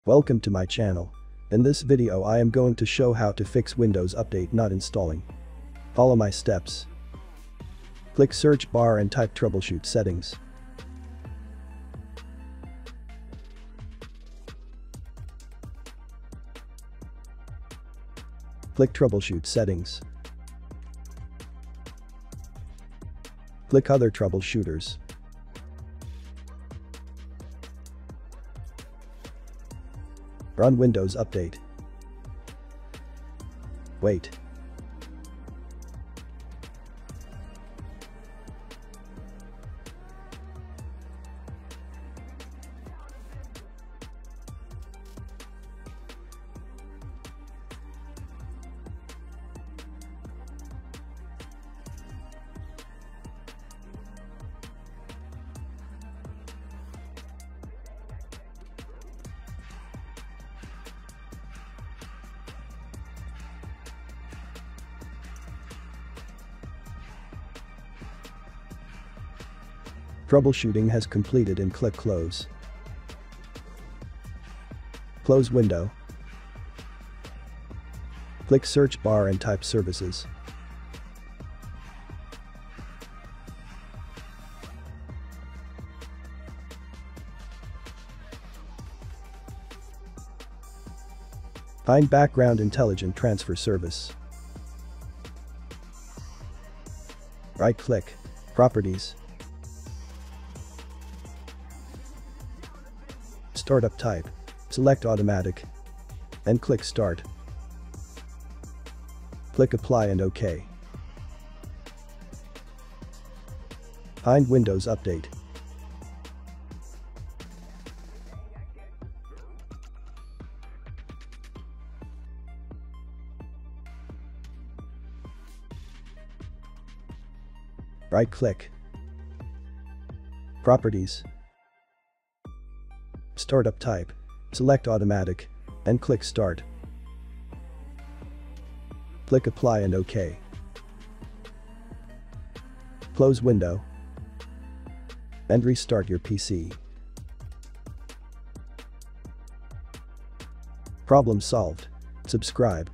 Welcome to my channel. In this video I am going to show how to fix Windows Update not installing. Follow my steps. Click search bar and type troubleshoot settings. Click troubleshoot settings. Click other troubleshooters. Run Windows Update. Wait. Troubleshooting has completed and click Close. Close window. Click search bar and type Services. Find Background Intelligent Transfer Service. Right-click, Properties. Startup type. Select Automatic. And click Start. Click Apply and OK. Find Windows Update. Right-click. Properties. Startup type. Select Automatic. And click Start. Click Apply and OK. Close window. And restart your PC. Problem solved. Subscribe.